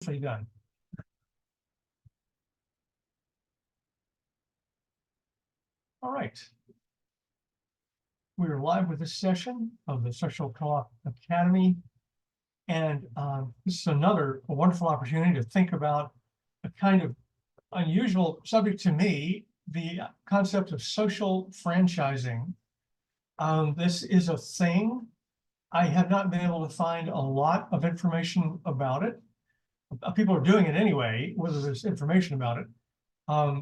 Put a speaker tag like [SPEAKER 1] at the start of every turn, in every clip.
[SPEAKER 1] Done. All right. We're live with this session of the Social Co-op Academy. And this is a wonderful opportunity to think about a kind of unusual subject to me, the concept of social franchising. This is a thing. I have not been able to find a lot of information about it. People are doing it anyway, whether there's information about it.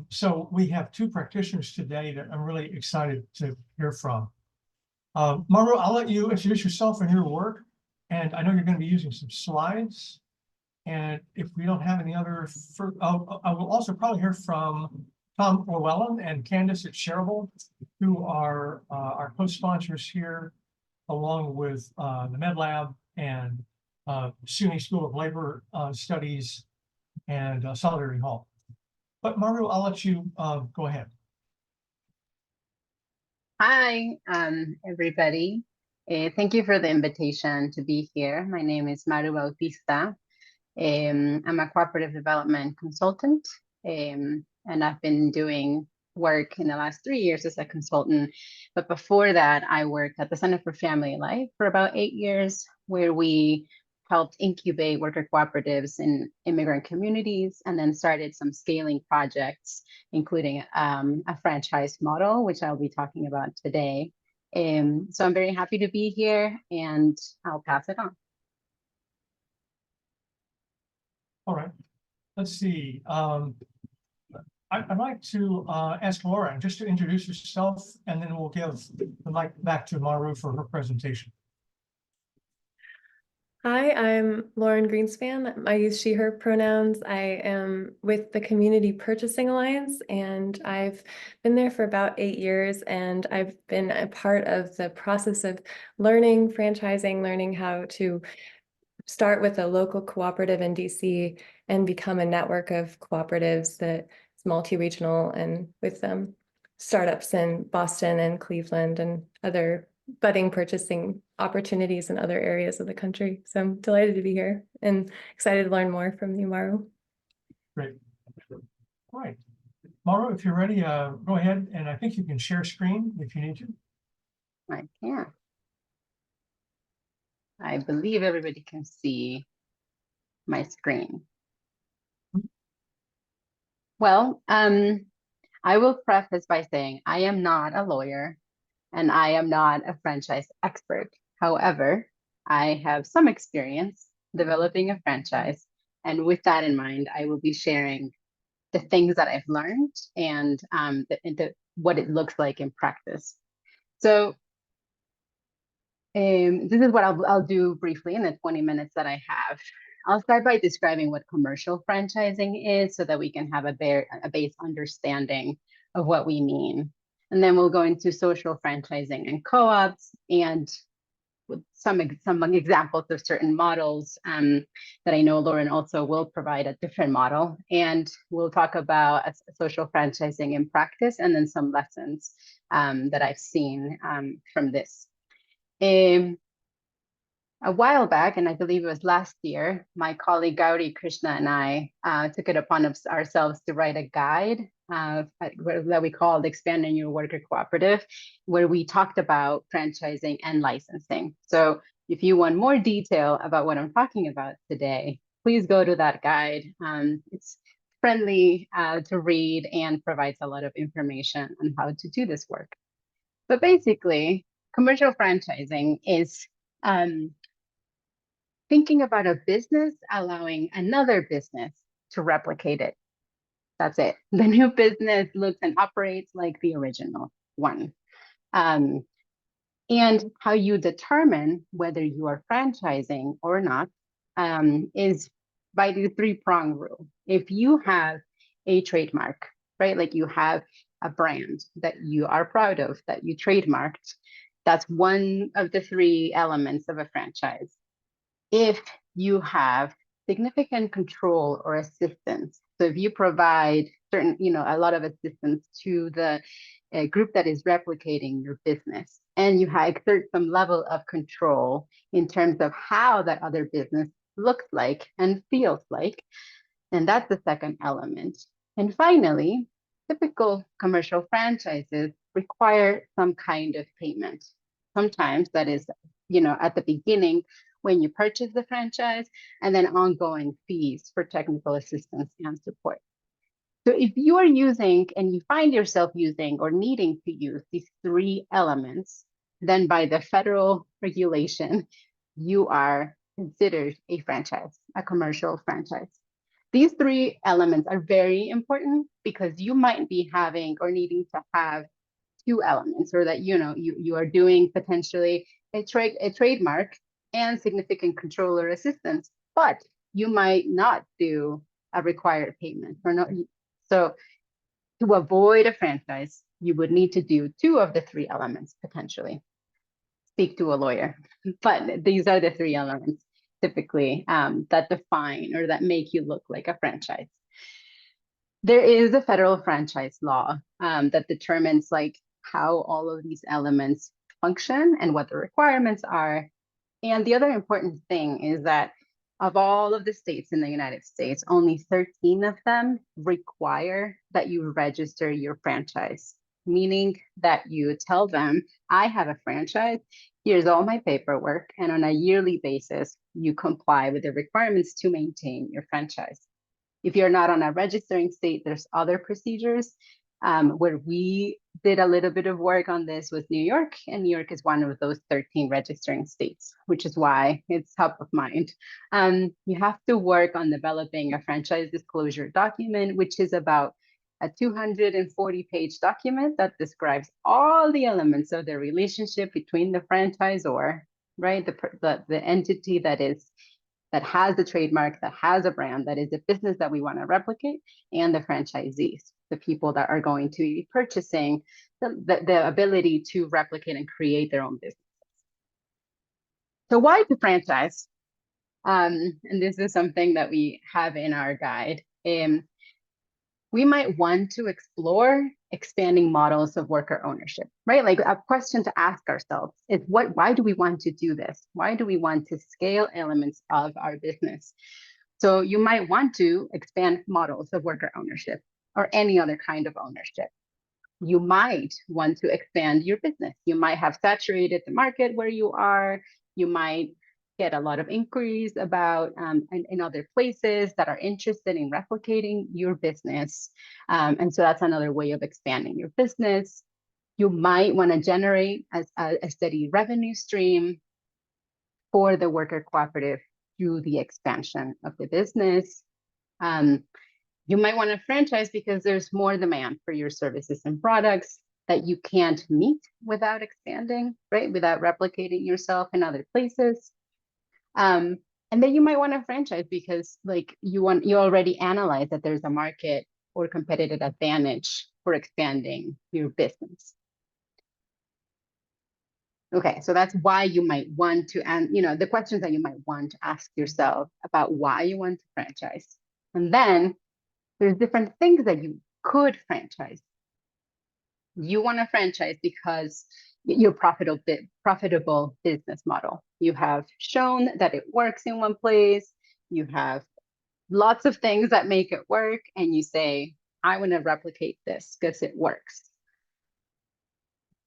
[SPEAKER 1] So we have two practitioners today that I'm really excited to hear from. Maru, I'll let you introduce yourself and your work. And I know you're going to be using some slides. And if we don't have any other, I will also probably hear from Tom Llewellyn and Candace at Shareable, who are our co-sponsors here, along with the Med Lab and SUNY School of Labor Studies and Solidarity Hall. But Maru, I'll let you go ahead.
[SPEAKER 2] Hi, everybody. Thank you for the invitation to be here. My name is Maru Bautista. I'm a cooperative development consultant, and I've been doing work in the last 3 years as a consultant. But before that, I worked at the Center for Family Life for about 8 years, where we helped incubate worker cooperatives in immigrant communities, and then started some scaling projects, including a franchise model, which I'll be talking about today. So I'm very happy to be here, and I'll pass it on.
[SPEAKER 1] All right, let's see. I'd like to ask Laura just to introduce herself, and then we'll give the mic back to Maru for her presentation.
[SPEAKER 3] Hi, I'm Lauren Greenspan. I use she, her pronouns. I am with the Community Purchasing Alliance, and I've been there for about 8 years, and I've been a part of the process of learning franchising, learning how to start with a local cooperative in DC and become a network of cooperatives that is multi-regional, and with startups in Boston and Cleveland and other budding purchasing opportunities in other areas of the country. So I'm delighted to be here and excited to learn more from you, Maru.
[SPEAKER 1] Great. All right. Maru, if you're ready, go ahead, and I think you can share screen if you need to.
[SPEAKER 2] I can. I believe everybody can see my screen. Well, I will preface by saying I am not a lawyer, and I am not a franchise expert. However, I have some experience developing a franchise. And with that in mind, I will be sharing the things that I've learned and what it looks like in practice. So this is what I'll do briefly in the 20 minutes that I have. I'll start by describing what commercial franchising is so that we can have a base understanding of what we mean. And then we'll go into social franchising and co-ops, and with some examples of certain models that I know Lauren also will provide a different model. And we'll talk about social franchising in practice, and then some lessons that I've seen from this. A while back, and I believe it was last year, my colleague Gauri Krishna and I took it upon ourselves to write a guide that we called Expanding Your Worker Cooperative, where we talked about franchising and licensing. So if you want more detail about what I'm talking about today, please go to that guide. It's friendly to read and provides a lot of information on how to do this work. But basically, commercial franchising is thinking about a business allowing another business to replicate it. That's it. The new business looks and operates like the original one. And how you determine whether you are franchising or not is by the three-prong rule. If you have a trademark, right, like you have a brand that you are proud of, that you trademarked, that's one of the three elements of a franchise. If you have significant control or assistance, so if you provide certain, a lot of assistance to the group that is replicating your business, and you exert some level of control in terms of how that other business looks like and feels like. And that's the second element. And finally, typical commercial franchises require some kind of payment. Sometimes that is, at the beginning when you purchase the franchise, and then ongoing fees for technical assistance and support. So if you are using and you find yourself using or needing to use these three elements, then by the federal regulation, you are considered a franchise, a commercial franchise. These three elements are very important because you might be having or needing to have two elements, or that you are doing potentially a trademark and significant controller assistance, but you might not do a required payment or not. So to avoid a franchise, you would need to do two of the three elements potentially. Speak to a lawyer, but these are the three elements typically that define or that make you look like a franchise. There is a federal franchise law that determines like how all of these elements function and what the requirements are. And the other important thing is that of all of the states in the United States, only 13 of them require that you register your franchise, meaning that you tell them, I have a franchise, here's all my paperwork, and on a yearly basis, you comply with the requirements to maintain your franchise. If you're not on a registering state, there's other procedures. Where we did a little bit of work on this with New York, and New York is one of those 13 registering states, which is why it's top of mind. You have to work on developing a franchise disclosure document, which is about a 240-page document that describes all the elements of the relationship between the franchisor, right? The entity that has the trademark, that has a brand, that is a business that we want to replicate, and the franchisees, the people that are going to be purchasing the ability to replicate and create their own businesses. So why to franchise? And this is something that we have in our guide. We might want to explore expanding models of worker ownership, right? Like a question to ask ourselves is why do we want to do this? Why do we want to scale elements of our business? So you might want to expand models of worker ownership or any other kind of ownership. You might want to expand your business. You might have saturated the market where you are. You might get a lot of inquiries about in other places that are interested in replicating your business. And so that's another way of expanding your business. You might want to generate a steady revenue stream for the worker cooperative through the expansion of the business. You might want to franchise because there's more demand for your services and products that you can't meet without expanding, right? Without replicating yourself in other places. And then you might want to franchise because like you already analyze that there's a market or competitive advantage for expanding your business. Okay, so that's why you might want to, and the questions that you might want to ask yourself about why you want to franchise. And then there's different things that you could franchise. You want to franchise because your profitable business model. You have shown that it works in one place. You have lots of things that make it work, and you say, I want to replicate this because it works.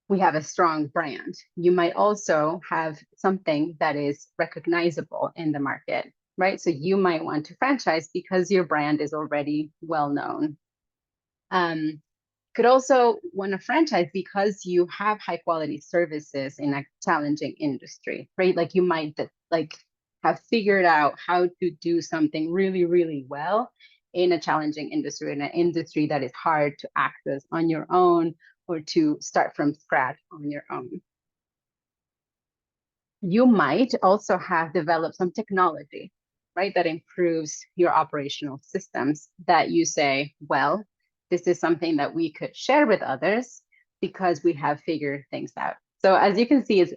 [SPEAKER 2] We have a strong brand. You might also have something that is recognizable in the market, right? So you might want to franchise because your brand is already well known. Could also want to franchise because you have high quality services in a challenging industry, right? Like you might have figured out how to do something really, really well in a challenging industry, in an industry that is hard to access on your own or to start from scratch on your own. You might also have developed some technology, right, that improves your operational systems that you say, well, this is something that we could share with others because we have figured things out. So as you can see, it's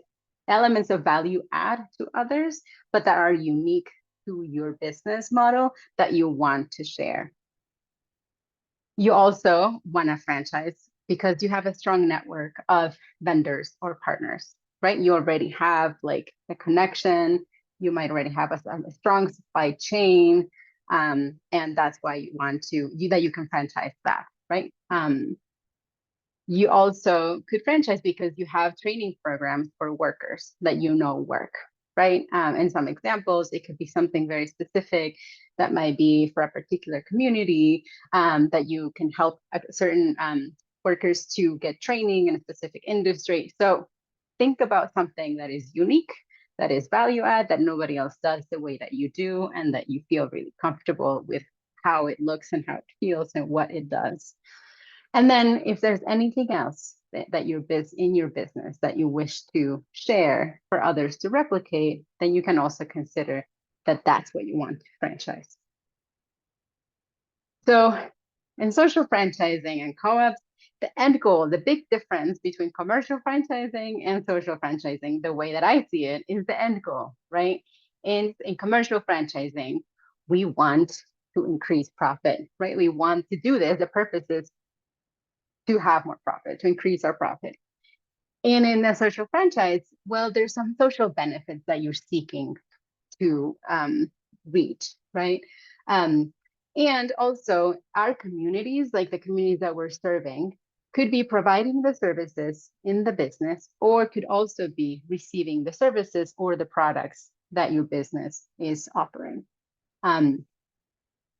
[SPEAKER 2] elements of value add to others, but that are unique to your business model that you want to share. You also want to franchise because you have a strong network of vendors or partners, right? You already have like a connection, You might already have a strong supply chain, and that's why you want that you can franchise that, right? You also could franchise because you have training programs for workers that work, right? And some examples, it could be something very specific that might be for a particular community, that you can help certain workers to get training in a specific industry. So think about something that is unique, that is value add, that nobody else does the way that you do, and that you feel really comfortable with how it looks and how it feels and what it does. And then if there's anything else that in your business that you wish to share for others to replicate, then you can also consider that that's what you want to franchise. So in social franchising and co-ops, the end goal, the big difference between commercial franchising and social franchising, the way that I see it, is the end goal, right? In commercial franchising, we want to increase profit, right? We want to do this. The purpose is to have more profit, to increase our profit. And in a social franchise, well, there's some social benefits that you're seeking to reach, right? And also our communities, like the communities that we're serving, could be providing the services in the business, or could also be receiving the services or the products that your business is offering. I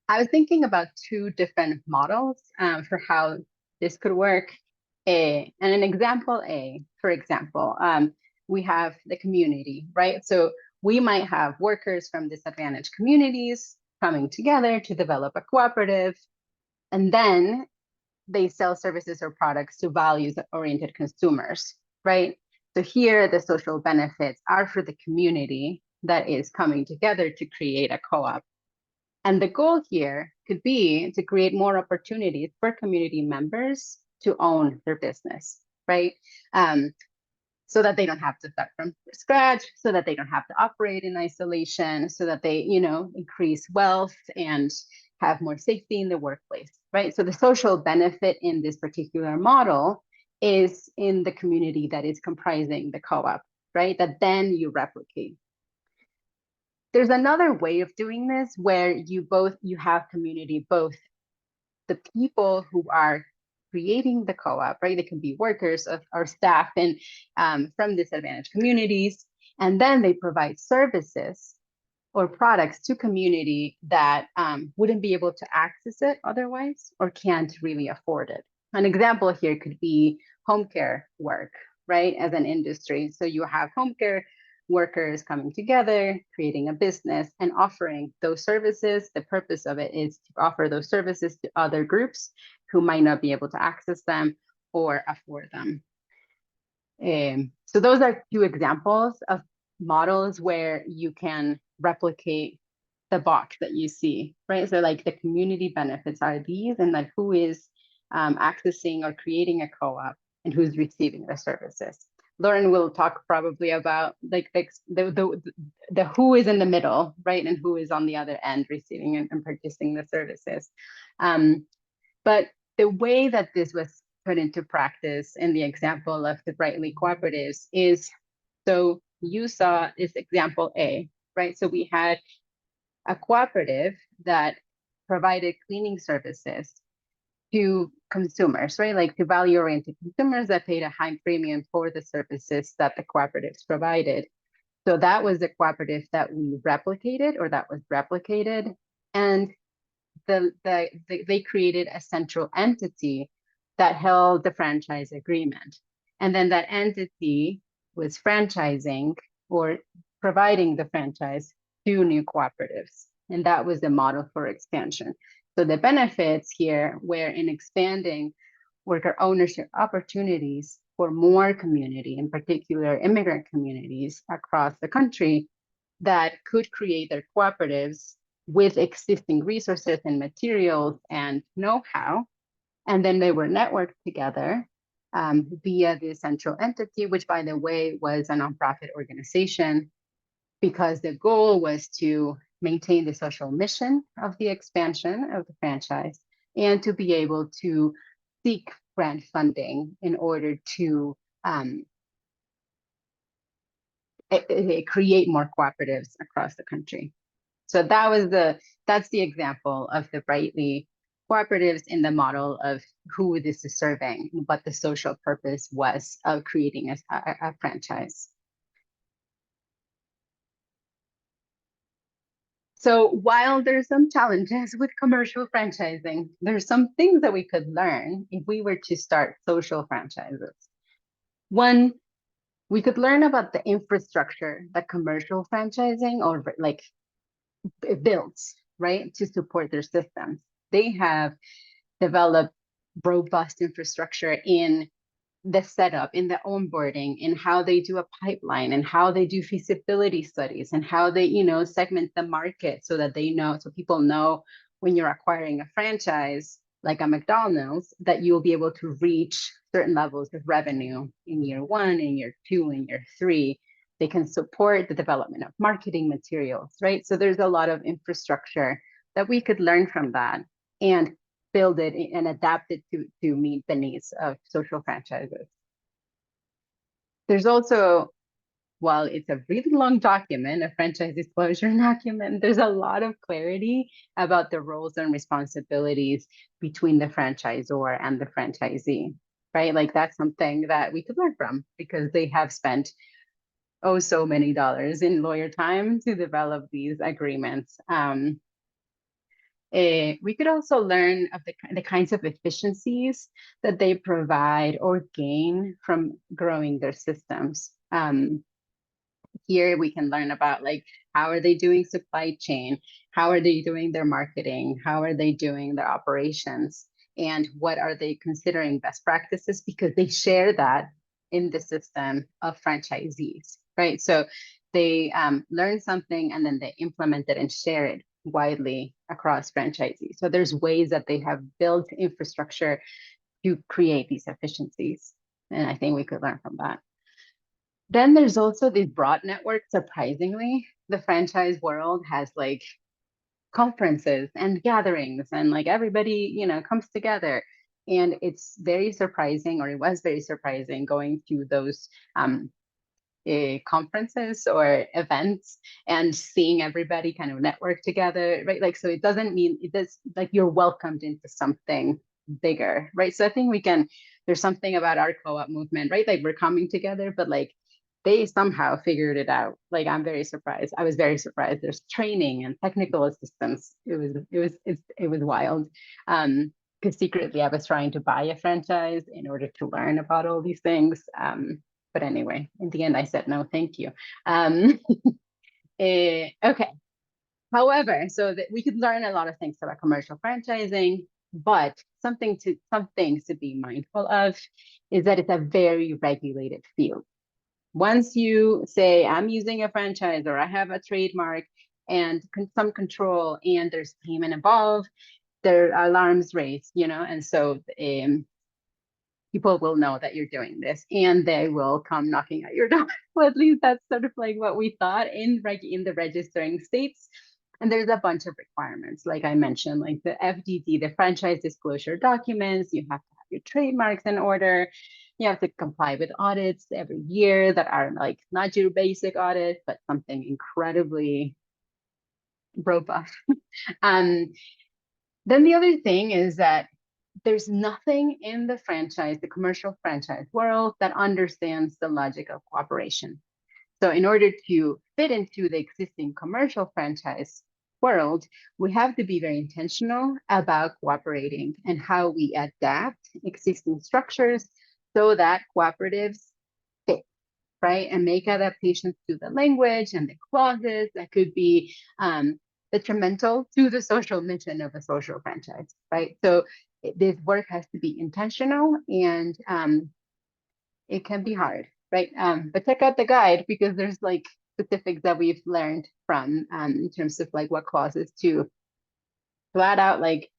[SPEAKER 2] was thinking about two different models for how this could work. And an example A, for example, we have the community, right? So we might have workers from disadvantaged communities coming together to develop a cooperative, and then they sell services or products to values-oriented consumers, right? So here, the social benefits are for the community that is coming together to create a co-op. And the goal here could be to create more opportunities for community members to own their business, right? So that they don't have to start from scratch, so that they don't have to operate in isolation, so that they, increase wealth and have more safety in the workplace, right? So the social benefit in this particular model is in the community that is comprising the co-op, right? That then you replicate. There's another way of doing this where you have community, both the people who are creating the co-op, right? They can be workers or staff and from disadvantaged communities, and then they provide services or products to community that wouldn't be able to access it otherwise or can't really afford it. An example here could be home care work, right? As an industry. So you have home care workers coming together, creating a business and offering those services. The purpose of it is to offer those services to other groups who might not be able to access them or afford them. So those are two examples of models where you can replicate the box that you see, right? So like the community benefits are these, and like who is accessing or creating a co-op and who's receiving the services. Lauren will talk probably about like the who is in the middle, right? And who is on the other end receiving and purchasing the services. But the way that this was put into practice in the example of the Brightly Cooperatives is, so you saw this example A, right? So we had a cooperative that provided cleaning services to consumers, right? Like to value-oriented consumers that paid a high premium for the services that the cooperatives provided. So that was the cooperative that we replicated, or that was replicated. And they created a central entity that held the franchise agreement. And then that entity was franchising or providing the franchise to new cooperatives. And that was the model for expansion. So the benefits here were in expanding worker ownership opportunities for more community, in particular immigrant communities across the country that could create their cooperatives with existing resources and materials and know-how. And then they were networked together via the central entity, which by the way was a nonprofit organization, because the goal was to maintain the social mission of the expansion of the franchise and to be able to seek grant funding in order to create more cooperatives across the country. So that's the example of the Brightly cooperatives in the model of who this is serving, what the social purpose was of creating a franchise. So while there's some challenges with commercial franchising, there's some things that we could learn if we were to start social franchises. One, we could learn about the infrastructure that commercial franchising or like builds, right, to support their systems. They have developed robust infrastructure in the setup, in the onboarding, in how they do a pipeline, and how they do feasibility studies, and how they, segment the market so that so people know when you're acquiring a franchise, like a McDonald's, that you'll be able to reach certain levels of revenue in year 1, in year 2, in year 3. They can support the development of marketing materials, right? So there's a lot of infrastructure that we could learn from that and build it and adapt it to meet the needs of social franchises. There's also, while it's a really long document, a franchise disclosure document, there's a lot of clarity about the roles and responsibilities between the franchisor and the franchisee, right? Like that's something that we could learn from because they have spent so many dollars in lawyer time to develop these agreements. We could also learn of the kinds of efficiencies that they provide or gain from growing their systems. Here we can learn about like, how are they doing supply chain? How are they doing their marketing? How are they doing their operations? And what are they considering best practices? Because they share that in the system of franchisees, right? So they learn something and then they implement it and share it widely across franchisees. So there's ways that they have built infrastructure to create these efficiencies. And I think we could learn from that. Then there's also this broad network. Surprisingly, the franchise world has like conferences and gatherings and like everybody, comes together. And it's very surprising, or it was very surprising going to those conferences or events and seeing everybody kind of network together, right? Like, so it doesn't mean it does like you're welcomed into something bigger, right? So I think there's something about our co-op movement, right? Like we're coming together, but like they somehow figured it out. Like I'm very surprised. I was very surprised. There's training and technical assistance. It was wild. Because secretly I was trying to buy a franchise in order to learn about all these things. But anyway, in the end, I said no, thank you. Okay. However, so that we could learn a lot of things about commercial franchising, but some things to be mindful of is that it's a very regulated field. Once you say, I'm using a franchise or I have a trademark and some control and there's payment involved, there are alarms raised, and so people will know that you're doing this and they will come knocking at your door. Well, at least that's sort of like what we thought in the registering states. And there's a bunch of requirements, like I mentioned, like the FDD, the franchise disclosure documents. You have to have your trademarks in order. You have to comply with audits every year that are like not your basic audit, but something incredibly robust. Then the other thing is that there's nothing in the commercial franchise world that understands the logic of cooperation. So in order to fit into the existing commercial franchise world, we have to be very intentional about cooperating and how we adapt existing structures so that cooperatives fit, right? And make adaptations to the language and the clauses that could be detrimental to the social mission of a social franchise, right? So this work has to be intentional and it can be hard, right? But check out the guide because there's like specifics that we've learned from in terms of like what clauses to flat out like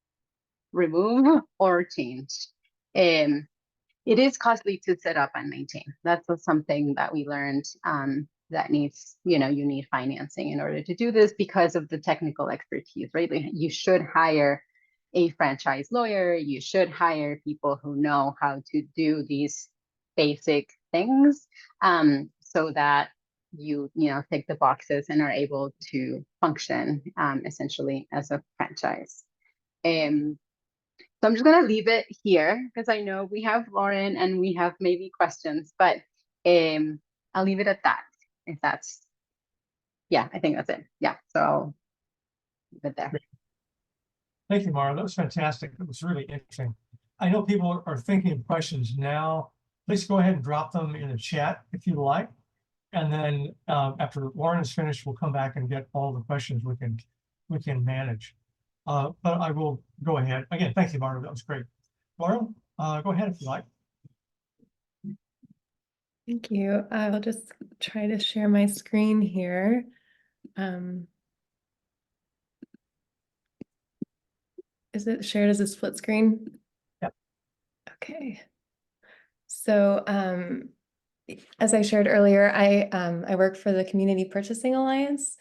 [SPEAKER 2] remove or change. It is costly to set up and maintain. That's something that we learned that needs, you need financing in order to do this because of the technical expertise, right? Like you should hire a franchise lawyer. You should hire people who know how to do these basic things so that you tick the boxes and are able to function essentially as a franchise. So I'm just gonna leave it here because I know we have Lauren and we have maybe questions, but I'll leave it at that. If that's, yeah, I think that's it. Yeah, so I'll leave it there.
[SPEAKER 1] Thank you, Mara. That was fantastic. It was really interesting. I know people are thinking of questions now. Please go ahead and drop them in the chat if you like. And then after Lauren is finished, we'll come back and get all the questions we can manage. But I will go ahead. Again, thank you, Mara. That was great. Lauren, go ahead if you like.
[SPEAKER 3] Thank you. I'll just try to share my screen here. Is it shared as a split screen?
[SPEAKER 1] Yep.
[SPEAKER 3] Okay. So as I shared earlier, I work for the Community Purchasing Alliance,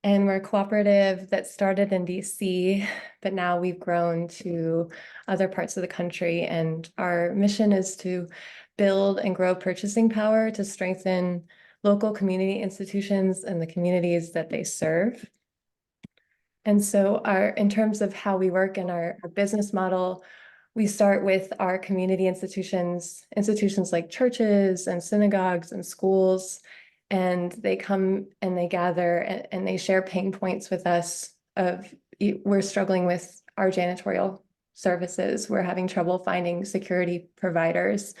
[SPEAKER 3] and we're a cooperative that started in DC, but now we've grown to other parts of the country. And our mission is to build and grow purchasing power to strengthen local community institutions and the communities that they serve. And so in terms of how we work in our business model, we start with our community institutions like churches and synagogues and schools, and they come and they gather and they share pain points with us of, we're struggling with our janitorial services, we're having trouble finding security providers.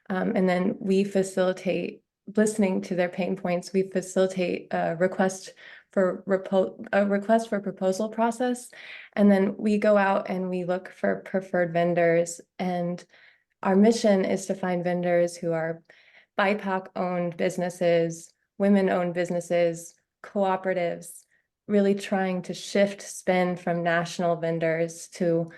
[SPEAKER 3] And then we facilitate, listening to their pain points, we facilitate a request for proposal process. And then we go out and we look for preferred vendors. And our mission is to find vendors who are BIPOC owned businesses, women owned businesses, cooperatives, really trying to shift spend from national vendors to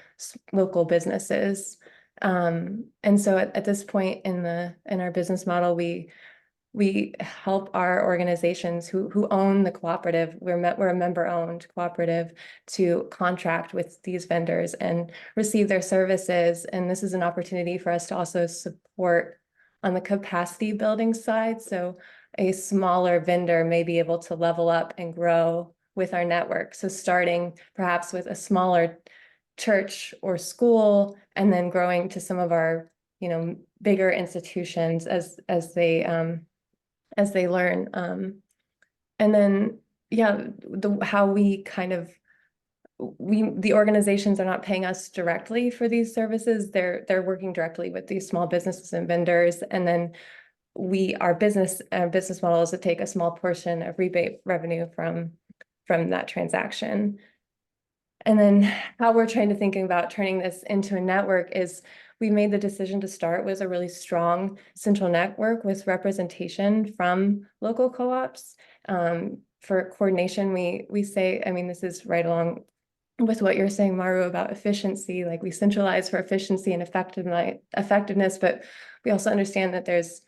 [SPEAKER 3] local businesses. And so at this point in our business model, we help our organizations who own the cooperative, we're a member-owned cooperative, to contract with these vendors and receive their services. And this is an opportunity for us to also support on the capacity building side. So a smaller vendor may be able to level up and grow with our network. So starting perhaps with a smaller church or school, and then growing to some of our, bigger institutions as they learn. And then, yeah, how we kind of, the organizations are not paying us directly for these services. They're working directly with these small businesses and vendors. And then our business model is to take a small portion of rebate revenue from that transaction. And then how we're trying to think about turning this into a network is, we made the decision to start with a really strong central network with representation from local co-ops. For coordination, we say, this is right along with what you're saying, Maru, about efficiency. Like, we centralize for efficiency and effectiveness, but we also understand that there's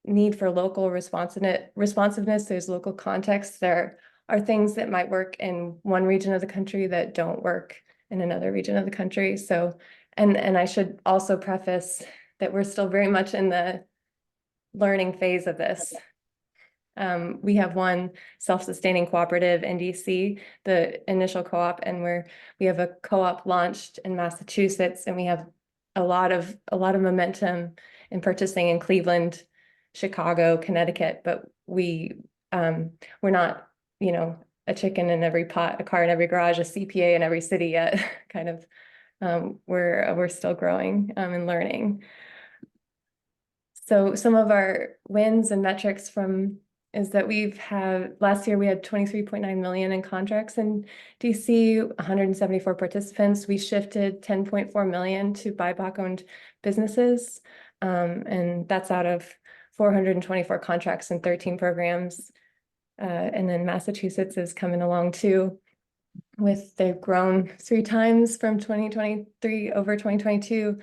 [SPEAKER 3] need for local responsiveness. There's local context. There are things that might work in one region of the country that don't work in another region of the country. So, and I should also preface that we're still very much in the learning phase of this. We have one self-sustaining cooperative in DC, the initial co-op, and we have a co-op launched in Massachusetts, and we have a lot of momentum in purchasing in Cleveland, Chicago, Connecticut, but we're not, a chicken in every pot, a car in every garage, a CPA in every city yet. Kind of, we're still growing and learning. So some of our wins and metrics is that last year we had 23.9 million in contracts in DC, 174 participants. We shifted 10.4 million to BIPOC owned businesses. And that's out of 424 contracts and 13 programs. And then Massachusetts is coming along too. They've grown 3 times from 2023 over 2022.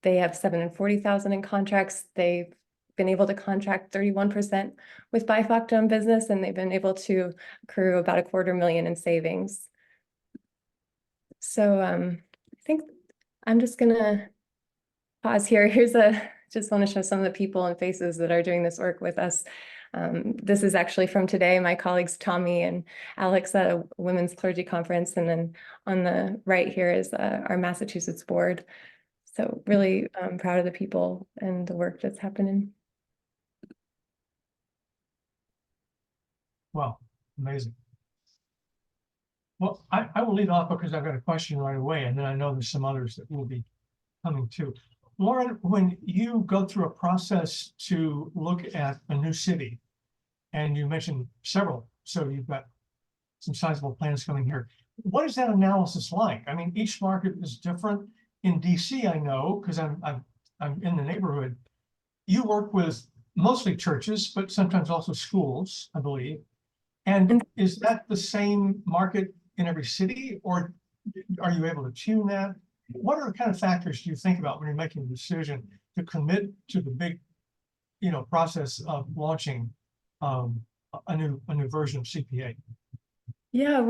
[SPEAKER 3] They have 740,000 in contracts. They've been able to contract 31% with BIPOC owned business, and they've been able to accrue about $250,000 in savings. So I think I'm just gonna pause here. Just want to show some of the people and faces that are doing this work with us. This is actually from today, my colleagues Tommy and Alex at a women's clergy conference. And then on the right here is our Massachusetts board. So really proud of the people and the work that's happening.
[SPEAKER 1] Wow, amazing. Well, I will lead off because I've got a question right away, and then I know there's some others that will be coming too. Lauren, when you go through a process to look at a new city, and you mentioned several, so you've got some sizable plans coming here. What is that analysis like? I mean, each market is different. In DC, I know, because I'm in the neighborhood. You work with mostly churches, but sometimes also schools, I believe. And is that the same market in every city, or are you able to tune that? What are the kind of factors do you think about when you're making a decision to commit to the big, process of launching a new version of CPA?
[SPEAKER 3] Yeah,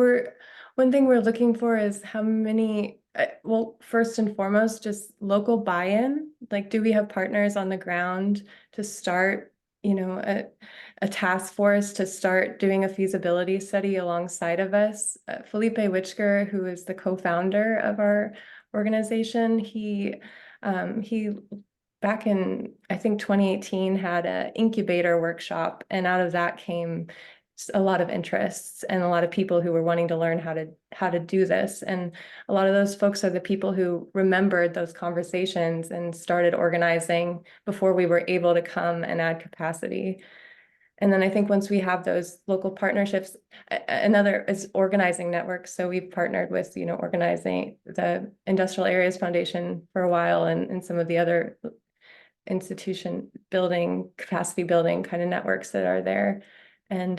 [SPEAKER 3] one thing we're looking for is how many, well, first and foremost, just local buy-in. Like, do we have partners on the ground to start, a task force to start doing a feasibility study alongside of us? Felipe Witschger, who is the co-founder of our organization, he back in, I think 2018, had an incubator workshop, and out of that came a lot of interests and a lot of people who were wanting to learn how to do this. And a lot of those folks are the people who remembered those conversations and started organizing before we were able to come and add capacity. And then I think once we have those local partnerships, another is organizing networks. So we've partnered with, organizing the Industrial Areas Foundation for a while, and some of the other institution building, capacity building kind of networks that are there. And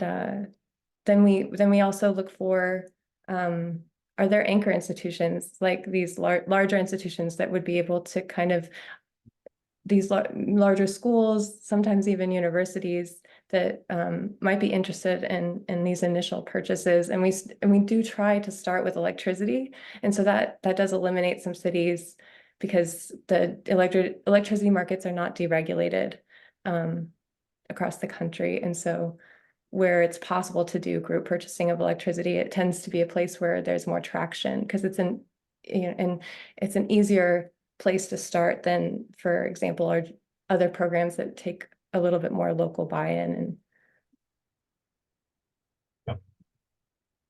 [SPEAKER 3] then we also look for, are there anchor institutions, like these larger institutions that would be able to kind of, these larger schools, sometimes even universities, that might be interested in these initial purchases. And we do try to start with electricity. And so that does eliminate some cities, because the electricity markets are not deregulated across the country. And so where it's possible to do group purchasing of electricity, it tends to be a place where there's more traction, because it's and it's an easier place to start than, for example, our other programs that take a little bit more local buy-in. And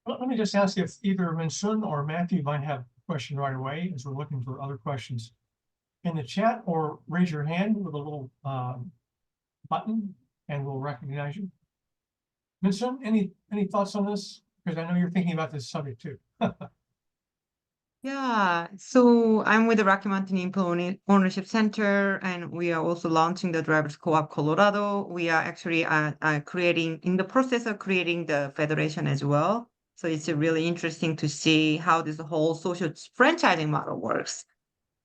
[SPEAKER 1] Let me just ask if either Minsun or Matthew might have a question right away, as we're looking for other questions in the chat, or raise your hand with a little button and we'll recognize you. Minsun, any thoughts on this? Because I know you're thinking about this subject too.
[SPEAKER 4] Yeah, so I'm with the Rocky Mountain Employee Ownership Center, and we are also launching the Drivers Co-op Colorado. We are actually in the process of creating the federation as well. So it's really interesting to see how this whole social franchising model works.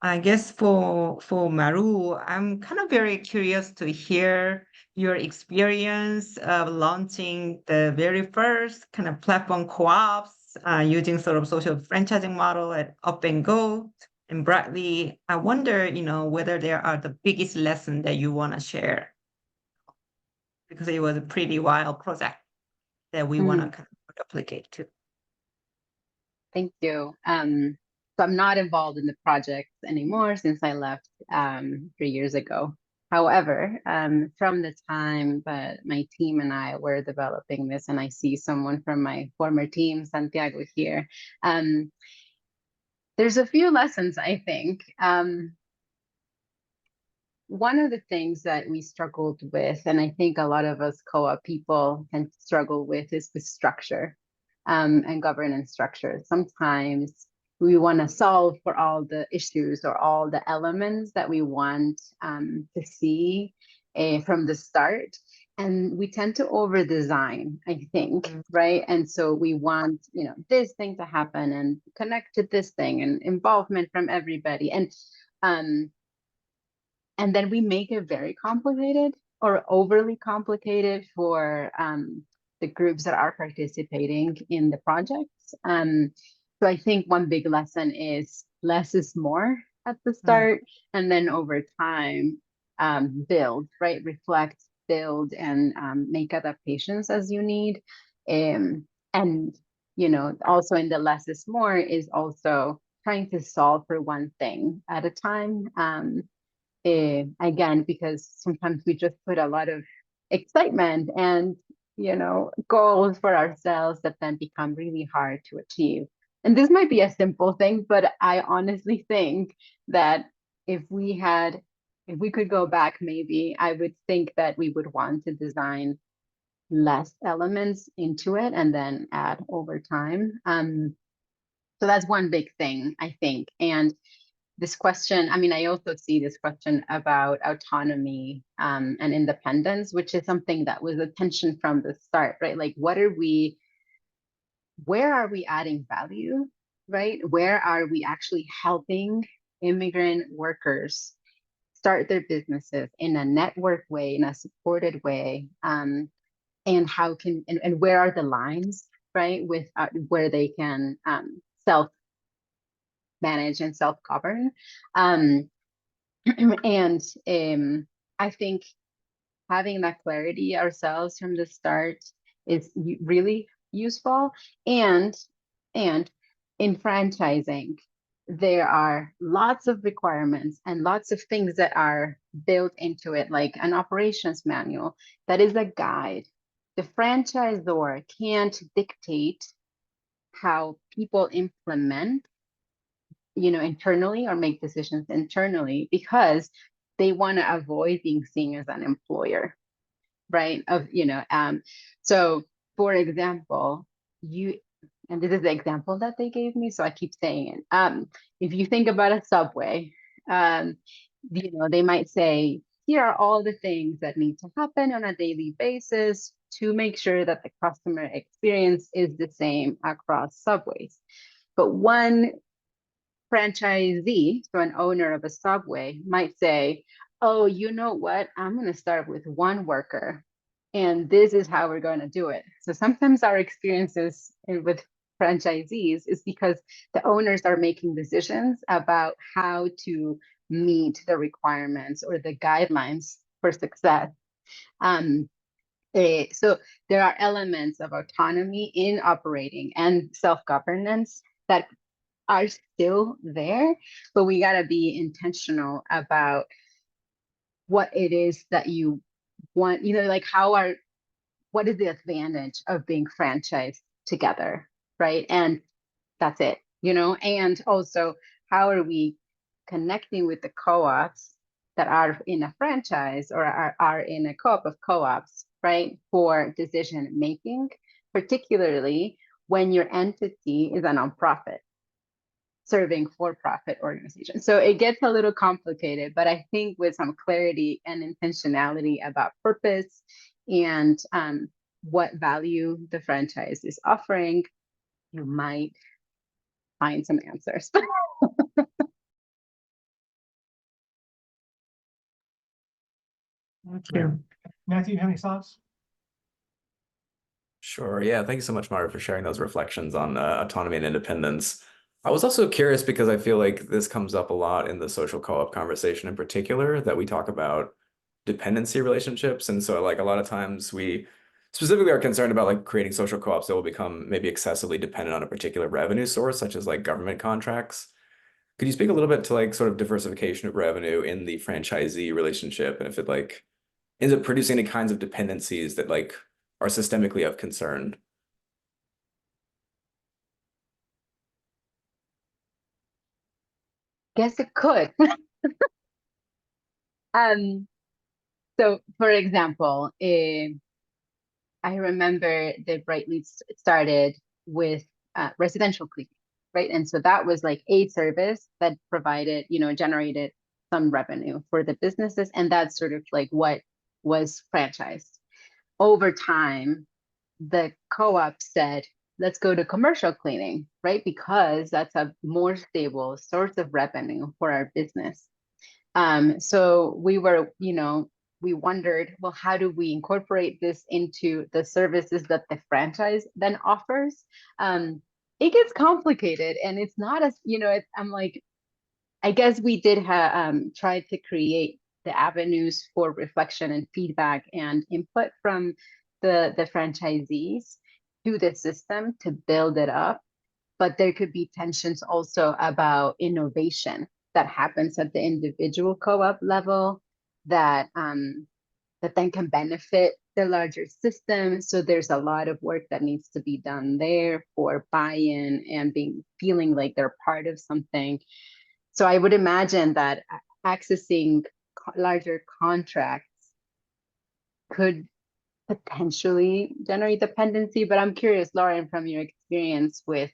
[SPEAKER 4] I guess for Maru, I'm kind of very curious to hear your experience of launching the very first kind of platform co-ops using sort of social franchising model at Up and Go and Bradley. I wonder, whether there are the biggest lesson that you want to share, because it was a pretty wild project that we want to kind of replicate too.
[SPEAKER 2] Thank you. So I'm not involved in the project anymore since I left 3 years ago. However, from the time that my team and I were developing this, and I see someone from my former team, Santiago, here, there's a few lessons, I think. One of the things that we struggled with, and I think a lot of us co-op people can struggle with, is with structure and governance structure. Sometimes we want to solve for all the issues or all the elements that we want to see from the start. And we tend to over design, I think, right? And so we want, this thing to happen and connect to this thing and involvement from everybody. And then we make it very complicated or overly complicated for the groups that are participating in the projects. So I think one big lesson is less is more at the start, and then over time build, right? Reflect build and make adaptations as you need. And, you know, also in the less is more is also trying to solve for one thing at a time. Again, because sometimes we just put a lot of excitement and, you know, goals for ourselves that then become really hard to achieve. And this might be a simple thing, but I honestly think that if we could go back, maybe I would think that we would want to design less elements into it and then add over time. So that's one big thing, I think. And this question, I mean, I also see this question about autonomy and independence, which is something that was a tension from the start, right? Like, where are we adding value, right? Where are we actually helping immigrant workers start their businesses in a network way, in a supported way? And how can, and where are the lines, right? With where they can self-manage and self-govern. And I think having that clarity ourselves from the start is really useful. And in franchising, there are lots of requirements and lots of things that are built into it, like an operations manual that is a guide. The franchisor can't dictate how people implement, you know, internally or make decisions internally, because they want to avoid being seen as an employer, right? So for example, and this is the example that they gave me, so I keep saying it. If you think about a Subway, you know, they might say, here are all the things that need to happen on a daily basis to make sure that the customer experience is the same across Subways. But one franchisee, so an owner of a Subway, might say, oh, you know what? I'm going to start with one worker, and this is how we're going to do it. So sometimes our experiences with franchisees is because the owners are making decisions about how to meet the requirements or the guidelines for success. So there are elements of autonomy in operating and self-governance that are still there, but we got to be intentional about what it is that you want, you know, like what is the advantage of being franchised together, right? And that's it, you know. And also, how are we connecting with the co-ops that are in a franchise or are in a co-op of co-ops, right, for decision making, particularly when your entity is a nonprofit serving for-profit organization. So it gets a little complicated, but I think with some clarity and intentionality about purpose and what value the franchise is offering, you might find some answers.
[SPEAKER 1] Thank you. Matthew, you have any thoughts?
[SPEAKER 5] Sure. Yeah. Thank you so much, Mara, for sharing those reflections on autonomy and independence. I was also curious because I feel like this comes up a lot in the social co-op conversation in particular, that we talk about dependency relationships. And so like a lot of times we specifically are concerned about like creating social co-ops that will become maybe excessively dependent on a particular revenue source, such as like government contracts. Could you speak a little bit to like sort of diversification of revenue in the franchisee relationship, and if it like ends up producing any kinds of dependencies that like are systemically of concern?
[SPEAKER 2] Guess it could. So for example, I remember that Brightly started with residential cleaning, right? And so that was like a service that provided, you know, generated some revenue for the businesses. And that's sort of like what was franchised. Over time, the co-op said, let's go to commercial cleaning, right? Because that's a more stable source of revenue for our business. So we were, you know, we wondered, well, how do we incorporate this into the services that the franchise then offers? It gets complicated, and it's not as, you know, I'm like, I guess we did try to create the avenues for reflection and feedback and input from the franchisees to the system to build it up. But there could be tensions also about innovation that happens at the individual co-op level that that then can benefit the larger system. So there's a lot of work that needs to be done there for buy-in and feeling like they're part of something. So I would imagine that accessing larger contracts could potentially generate dependency. But I'm curious, Lauren, from your experience with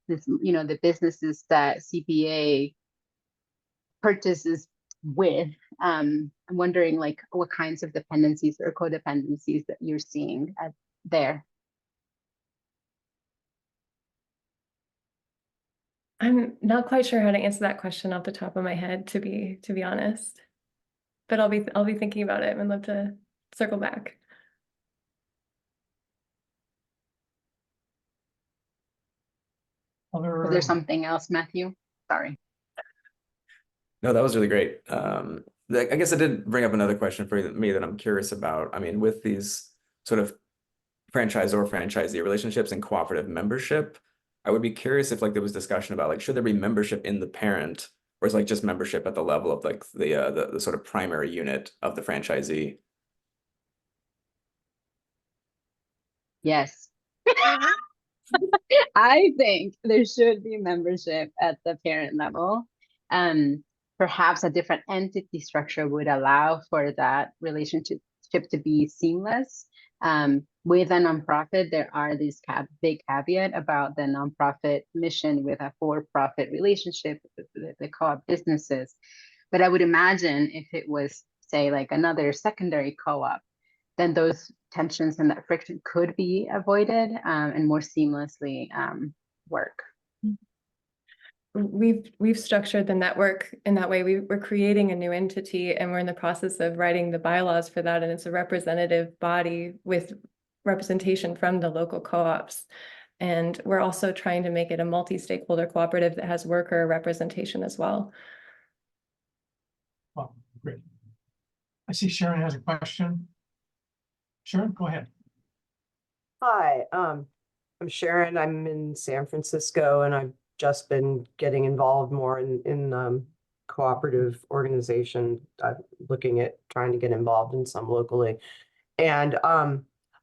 [SPEAKER 2] this, the businesses that CPA purchases with, I'm wondering like what kinds of dependencies or codependencies that you're seeing there.
[SPEAKER 3] I'm not quite sure how to answer that question off the top of my head, to be honest. But I'll be thinking about it and love to circle back.
[SPEAKER 2] Is there something else, Matthew? Sorry.
[SPEAKER 5] No, that was really great. I guess it did bring up another question for me that I'm curious about. I mean, with these sort of franchise or franchisee relationships and cooperative membership, I would be curious if like there was discussion about like, should there be membership in the parent, or is like just membership at the level of like the sort of primary unit of the franchisee?
[SPEAKER 2] Yes. I think there should be membership at the parent level. Perhaps a different entity structure would allow for that relationship to be seamless. With a nonprofit, there are these big caveat about the nonprofit mission with a for-profit relationship with the co-op businesses. But I would imagine if it was, say, like another secondary co-op, then those tensions and that friction could be avoided and more seamlessly work.
[SPEAKER 3] We've structured the network in that way. We're creating a new entity, and we're in the process of writing the bylaws for that. And it's a representative body with representation from the local co-ops. And we're also trying to make it a multi-stakeholder cooperative that has worker representation as well.
[SPEAKER 1] Oh, great. I see Sharon has a question. Sharon, go ahead.
[SPEAKER 6] Hi, I'm Sharon. I'm in San Francisco, and I've just been getting involved more in cooperative organization, looking at trying to get involved in some locally. And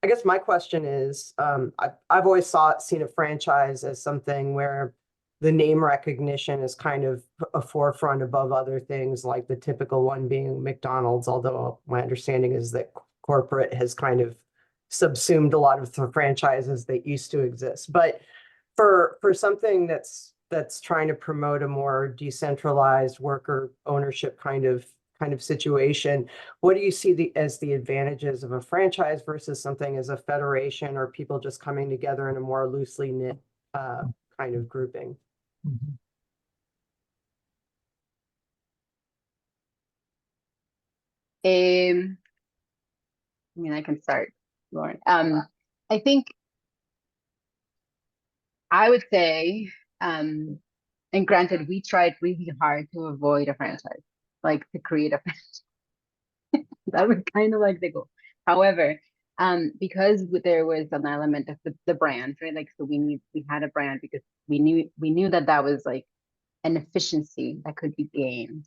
[SPEAKER 6] I guess my question is, I've always seen a franchise as something where the name recognition is kind of a forefront above other things, like the typical one being McDonald's, although my understanding is that corporate has kind of subsumed a lot of the franchises that used to exist. But for something that's trying to promote a more decentralized worker ownership kind of situation, what do you see as the advantages of a franchise versus something as a federation, or people just coming together in a more loosely knit kind of grouping?
[SPEAKER 1] Mm-hmm.
[SPEAKER 2] I mean, I can start, Lauren. I think I would say, and granted, we tried really hard to avoid a franchise, like to create a franchise. That was kind of like the goal. However, because there was an element of the brand, right? Like, so we had a brand because we knew that was like an efficiency that could be gained.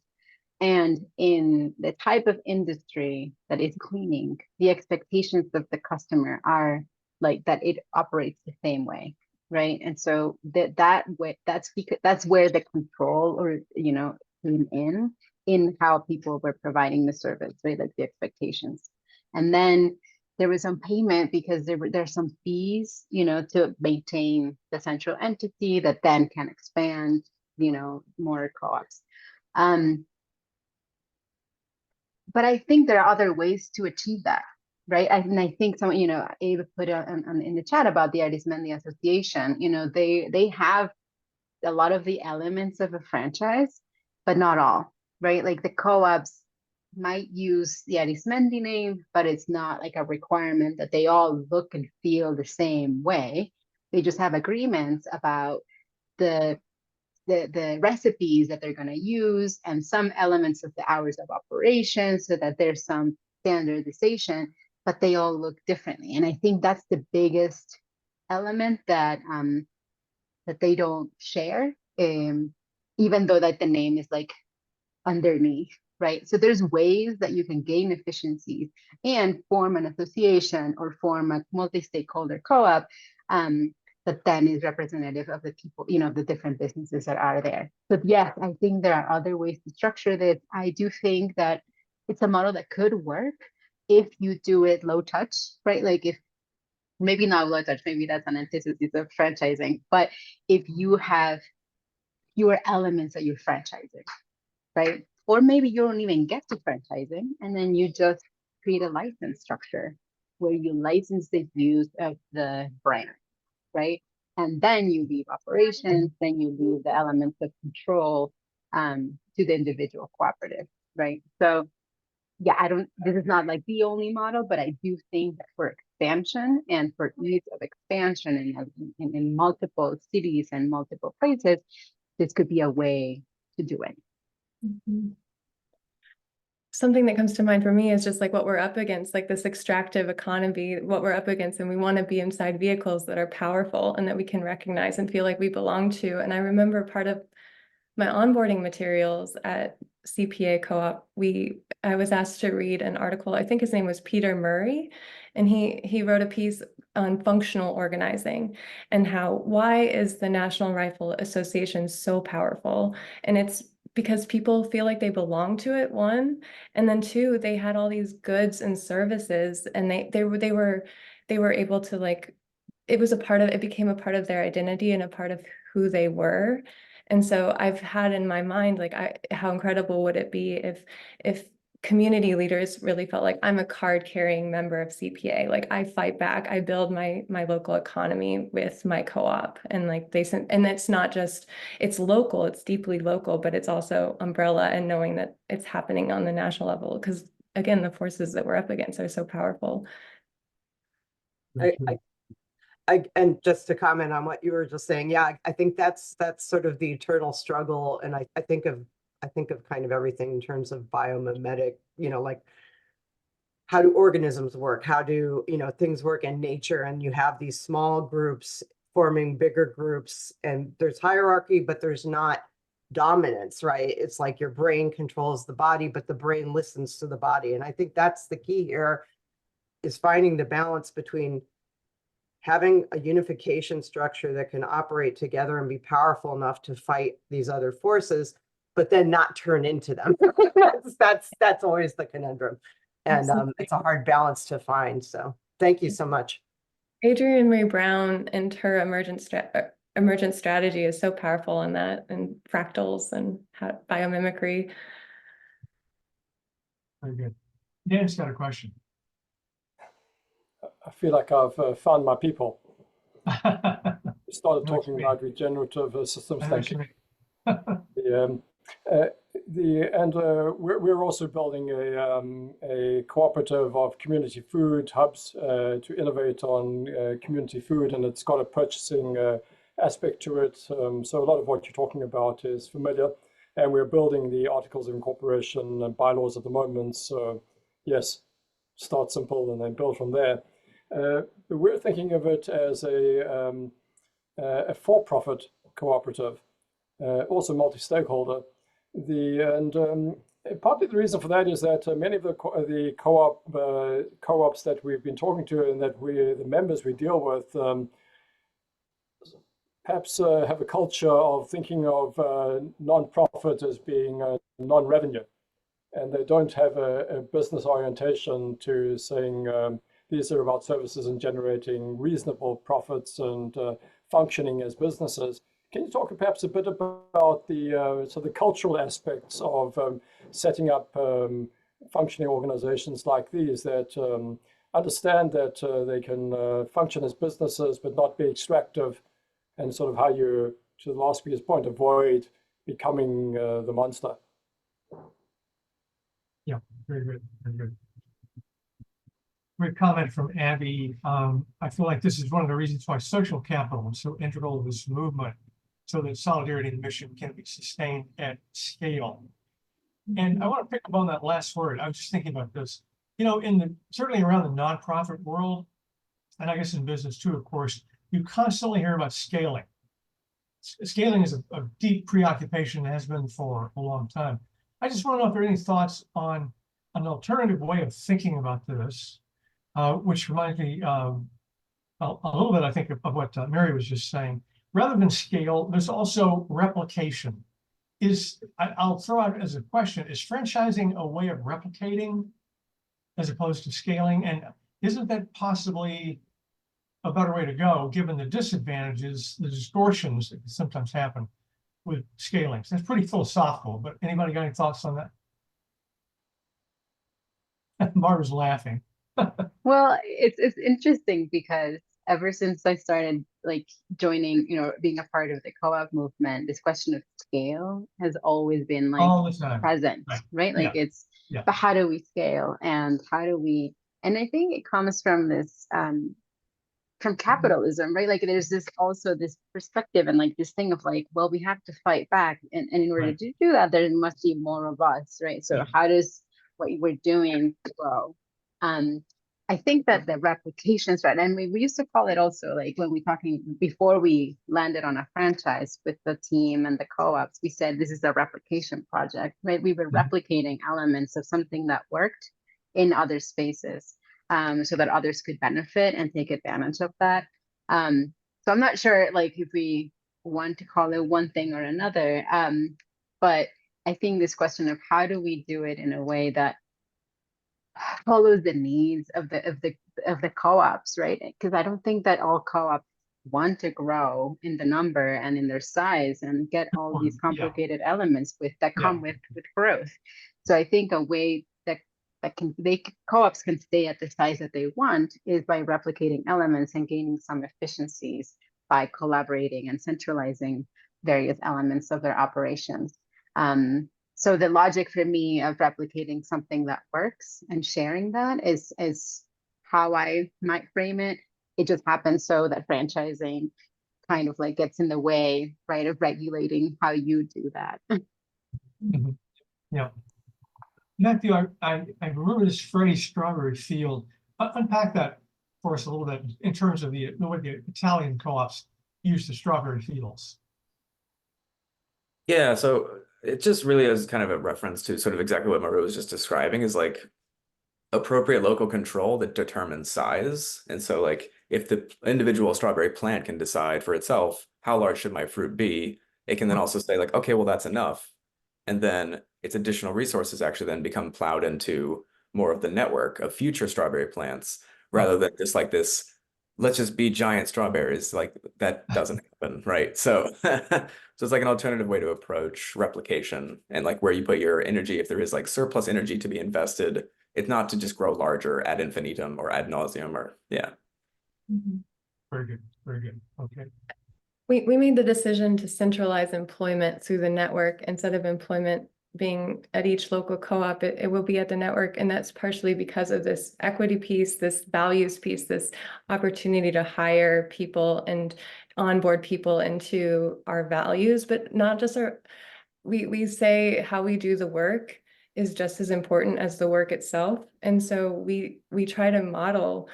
[SPEAKER 2] And in the type of industry that is cleaning, the expectations of the customer are like that it operates the same way, right? And so that's where the control, or came in how people were providing the service, right? Like the expectations. And then there was some payment because there's some fees, to maintain the central entity that then can expand, more co-ops. But I think there are other ways to achieve that, right? And I think someone, Ava put in the chat about the Arismendi Association. They have a lot of the elements of a franchise, but not all, right? Like the co-ops might use the Arismendi name, but it's not like a requirement that they all look and feel the same way. They just have agreements about the the recipes that they're going to use and some elements of the hours of operation so that there's some standardization, but they all look differently. And I think that's the biggest element that that they don't share, even though that the name is like underneath, right? So there's ways that you can gain efficiencies and form an association or form a multi-stakeholder co-op that then is representative of the people, you know, the different businesses that are there. But yes, I think there are other ways to structure this. I do think that it's a model that could work if you do it low touch, right? Like if maybe not low touch, maybe that's an antithesis of franchising, but if you have fewer elements that you're franchising, right? Or maybe you don't even get to franchising and then you just create a license structure where you license the use of the brand, right? And then you leave operations, then you leave the elements of control to the individual cooperative, right? So yeah, this is not like the only model, but I do think that for expansion and for ease of expansion in multiple cities and multiple places, this could be a way to do it.
[SPEAKER 3] Mhm. Something that comes to mind for me is just like what we're up against, like this extractive economy, what we're up against, and we want to be inside vehicles that are powerful and that we can recognize and feel like we belong to. And I remember part of my onboarding materials at CPA Co-op, I was asked to read an article, I think his name was Peter Murray, and he wrote a piece on functional organizing and why is the National Rifle Association so powerful? And it's because people feel like they belong to it, one, and then two, they had all these goods and services, and they were able to, like, it became a part of their identity and a part of who they were. And so I've had in my mind, like, how incredible would it be if community leaders really felt like I'm a card-carrying member of CPA, like I fight back, I build my local economy with my co-op, and like and it's not just, it's local, it's deeply local, but it's also umbrella and knowing that it's happening on the national level, because again, the forces that we're up against are so powerful.
[SPEAKER 6] And just to comment on what you were just saying, yeah, I think that's sort of the eternal struggle. And I think of kind of everything in terms of biomimetic, you know, like how do organisms work? How do, you know, things work in nature? And you have these small groups forming bigger groups, and there's hierarchy, but there's not dominance, right? It's like your brain controls the body, but the brain listens to the body. And I think that's the key here, is finding the balance between having a unification structure that can operate together and be powerful enough to fight these other forces, but then not turn into them. that's always the conundrum. And it's a hard balance to find. So thank you so much.
[SPEAKER 3] Adrienne Marie Brown and her emergent strategy is so powerful in that, and fractals and biomimicry.
[SPEAKER 1] Very good. Dan's got a question.
[SPEAKER 7] I feel like I've found my people. We started
[SPEAKER 1] Know what
[SPEAKER 7] talking
[SPEAKER 1] you
[SPEAKER 7] about regenerative systems.
[SPEAKER 1] I know what
[SPEAKER 7] Thank
[SPEAKER 1] you
[SPEAKER 7] you. We're also building a cooperative of community food hubs to innovate on community food, and it's got a purchasing aspect to it. So a lot of what you're talking about is familiar, and we're building the articles of incorporation and bylaws at the moment. So yes, start simple and then build from there. We're thinking of it as a for-profit cooperative, also multi-stakeholder. Partly the reason for that is that many of the co-ops that we've been talking to and that the members we deal with perhaps have a culture of thinking of non-profit as being non-revenue, and they don't have a business orientation to saying these are about services and generating reasonable profits and functioning as businesses. Can you talk perhaps a bit about the cultural aspects of setting up functioning organizations like these that understand that they can function as businesses but not be extractive, and sort of how you, to the last speaker's point, avoid becoming the monster?
[SPEAKER 1] Yeah, very good, very good. Great comment from Abby. I feel like this is one of the reasons why social capital is so integral to this movement. so that solidarity and mission can be sustained at scale. And I want to pick up on that last word. I was just thinking about this. You know, certainly around the nonprofit world, and I guess in business too, of course, you constantly hear about scaling. Scaling is a deep preoccupation, has been for a long time. I just want to know if there are any thoughts on an alternative way of thinking about this, which reminds me a little bit, I think, of what Mary was just saying. Rather than scale, there's also replication. I'll throw out as a question, is franchising a way of replicating as opposed to scaling? And isn't that possibly a better way to go, given the disadvantages, the distortions that can sometimes happen with scaling? So that's pretty philosophical, but anybody got any thoughts on that? Barbara's laughing.
[SPEAKER 2] Well, it's interesting because ever since I started like joining, being a part of the co-op movement, this question of scale has always been like
[SPEAKER 1] All the time.
[SPEAKER 2] present, right? Like
[SPEAKER 1] Yeah.
[SPEAKER 2] but how do we scale and and I think it comes from this, from capitalism, right? Like there's also this perspective and like this thing of like, well, we have to fight back. And in order
[SPEAKER 1] Right.
[SPEAKER 2] to do that, there must be more of us, right? So
[SPEAKER 1] Yeah.
[SPEAKER 2] how does what we're doing grow? I think that the replication strategy, and we used to call it also, like when we're talking, before we landed on a franchise with the team and the co-ops, we said this is a replication project, right? We were replicating elements of something that worked in other spaces, so that others could benefit and take advantage of that. So I'm not sure like if we want to call it one thing or another, but I think this question of how do we do it in a way that follows the needs of the co-ops, right? Because I don't think that all co-ops want to grow in the number and in their size and get all these complicated elements that come with growth. So I think a way that co-ops can stay at the size that they want is by replicating elements and gaining some efficiencies by collaborating and centralizing various elements of their operations. So the logic for me of replicating something that works and sharing that is how I might frame it. It just happens so that franchising kind of like gets in the way, right, of regulating how you do that.
[SPEAKER 1] Yeah. Matthew, I remember this phrase strawberry field. Unpack that for us a little bit in terms of the way the Italian co-ops use the strawberry fields.
[SPEAKER 5] Yeah, so it just really is kind of a reference to sort of exactly what Maru was just describing, is like appropriate local control that determines size. And so like if the individual strawberry plant can decide for itself, how large should my fruit be, it can then also say like, okay, well, that's enough. And then its additional resources actually then become plowed into more of the network of future strawberry plants, rather than just like this, let's just be giant strawberries. Like that doesn't happen, right? So, so it's like an alternative way to approach replication and like where you put your energy. If there is like surplus energy to be invested, it's not to just grow larger ad infinitum or ad nauseum or
[SPEAKER 1] Very good, very good. Okay.
[SPEAKER 3] We made the decision to centralize employment through the network instead of employment being at each local co-op. It will be at the network, and that's partially because of this equity piece, this values piece, this opportunity to hire people and onboard people into our values, but not just we say how we do the work is just as important as the work itself. And so we try to model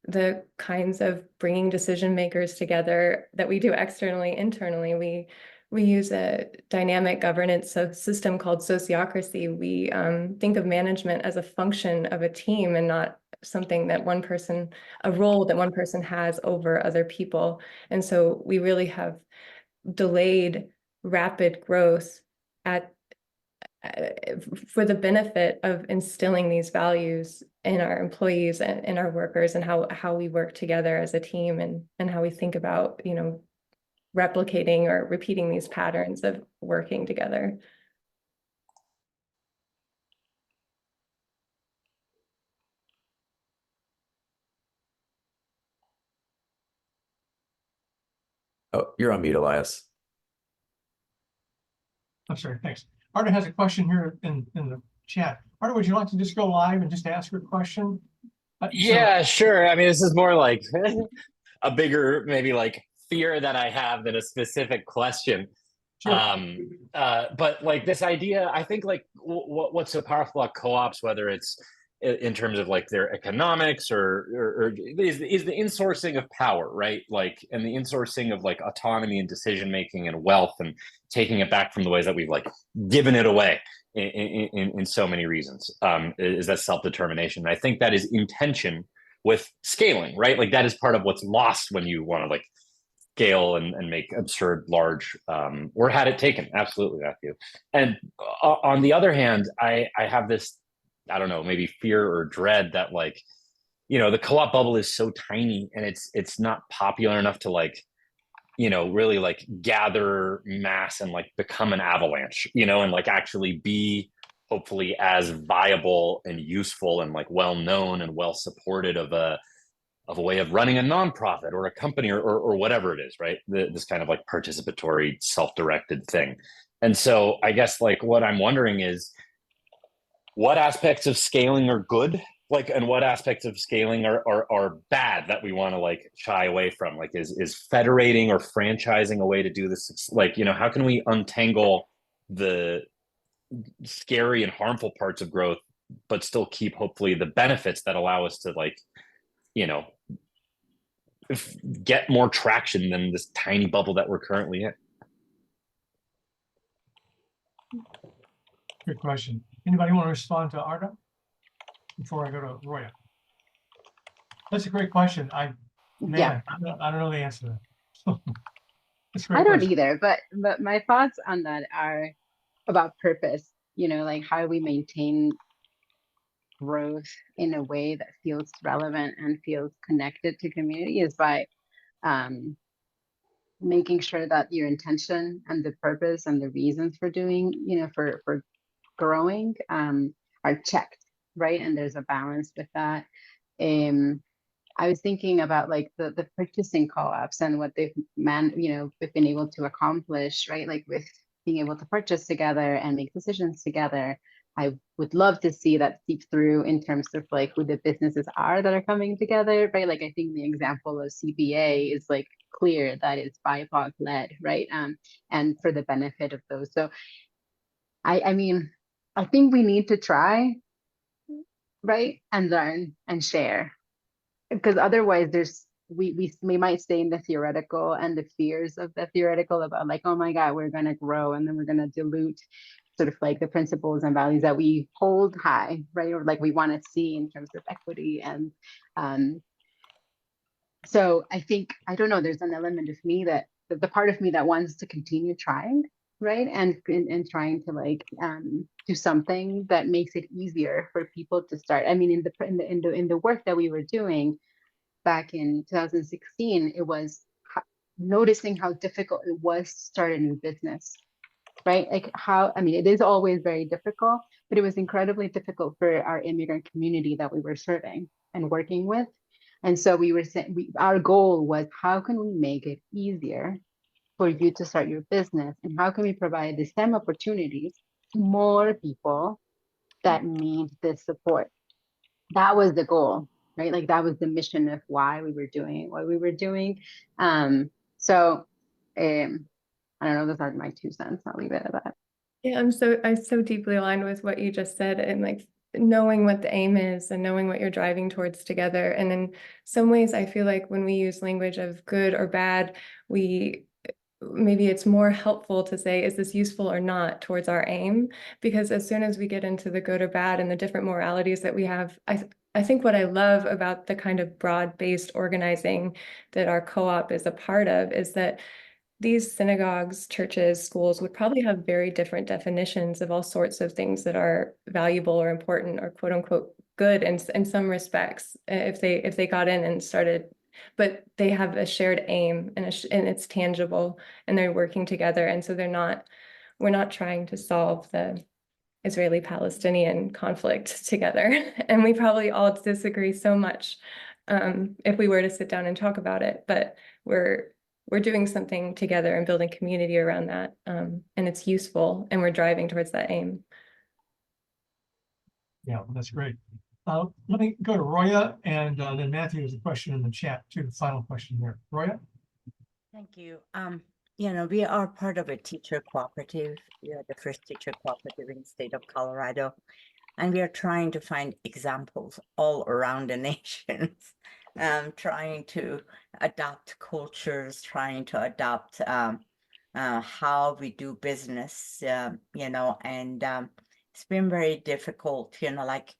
[SPEAKER 3] the kinds of bringing decision makers together that we do externally, internally. We use a dynamic governance system called sociocracy. We think of management as a function of a team and not something that a role that one person has over other people. And so we really have delayed rapid growth for the benefit of instilling these values in our employees and in our workers, and how we work together as a team, and how we think about, replicating or repeating these patterns of working together.
[SPEAKER 5] Oh, you're on mute, Elias.
[SPEAKER 1] I'm sorry, thanks. Arda has a question here in the chat. Arda, would you like to just go live and just ask her question?
[SPEAKER 8] Yeah, sure. I mean, this is more like a bigger, maybe like fear that I have than a specific question.
[SPEAKER 1] Sure.
[SPEAKER 8] But like this idea, I think like what's so powerful about co-ops, whether it's in terms of like their economics or is the insourcing of power, right? Like, and the insourcing of like autonomy and decision making and wealth, and taking it back from the ways that we've like given it away in so many reasons. Is that self-determination? And I think that is in tension with scaling, right? Like that is part of what's lost when you want to like scale and make absurd large, or had it taken. Absolutely, Matthew. And on the other hand, I have this, I don't know, maybe fear or dread that like, you know, the co-op bubble is so tiny and it's not popular enough to like, you know, really like gather mass and like become an avalanche, you know, and like actually be hopefully as viable and useful and like well known and well supported of a way of running a nonprofit or a company or whatever it is, right? This kind of like participatory, self-directed thing. And so I guess like what I'm wondering is, what aspects of scaling are good, like, and what aspects of scaling are bad that we want to like shy away from? Like, is federating or franchising a way to do this? Like, you know, how can we untangle the scary and harmful parts of growth, but still keep hopefully the benefits that allow us to like, you know, get more traction than this tiny bubble that we're currently in?
[SPEAKER 1] Good question. Anybody want to respond to Arda before I go to Roya? That's a great question. I don't know the answer to that. That's a great
[SPEAKER 2] I don't
[SPEAKER 1] question.
[SPEAKER 2] either, but my thoughts on that are about purpose, you know, like how we maintain growth in a way that feels relevant and feels connected to community is by making sure that your intention and the purpose and the reasons for doing, you know, for growing are checked, right? And there's a balance with that. I was thinking about like the purchasing co-ops and what they've we've been able to accomplish, right? Like with being able to purchase together and make decisions together. I would love to see that seep through in terms of like who the businesses are that are coming together, right? Like I think the example of CBA is like clear that it's BIPOC led, right? And for the benefit of those. So I mean, I think we need to try, right? And learn and share. Because otherwise we might stay in the theoretical and the fears of the theoretical about like, oh my God, we're gonna grow and then we're gonna dilute sort of like the principles and values that we hold high, right? Or like we want to see in terms of equity. And so I think, I don't know, there's an element of me that the part of me that wants to continue trying, right? And trying to like do something that makes it easier for people to start. I mean, in the work that we were doing back in 2016, it was noticing how difficult it was to start a new business, right? Like how, I mean, it is always very difficult, but it was incredibly difficult for our immigrant community that we were serving and working with. And so we were saying, our goal was, how can we make it easier for you to start your business? And how can we provide the same opportunities to more people that need this support? That was the goal, right? Like that was the mission of why we were doing what we were doing. I don't know, those are my 2 cents. I'll leave it at that.
[SPEAKER 3] Yeah, I'm so deeply aligned with what you just said, and like knowing what the aim is and knowing what you're driving towards together. And in some ways, I feel like when we use language of good or bad, maybe it's more helpful to say, is this useful or not towards our aim? Because as soon as we get into the good or bad and the different moralities that we have, I think what I love about the kind of broad-based organizing that our co-op is a part of is that these synagogues, churches, schools would probably have very different definitions of all sorts of things that are valuable or important or quote unquote good in some respects if they got in and started, but they have a shared aim and it's tangible and they're working together. And so we're not trying to solve the Israeli-Palestinian conflict together. And we probably all disagree so much if we were to sit down and talk about it, but we're doing something together and building community around that. And it's useful and we're driving towards that aim.
[SPEAKER 1] Yeah, that's great. Let me go to Roya and then Matthew has a question in the chat too. The final question there. Roya?
[SPEAKER 9] Thank you. You know, we are part of a teacher cooperative. We are the first teacher cooperative in the state of Colorado. And we are trying to find examples all around the nation, trying to adopt cultures, trying to adopt how we do business, you know, and it's been very difficult, you know, like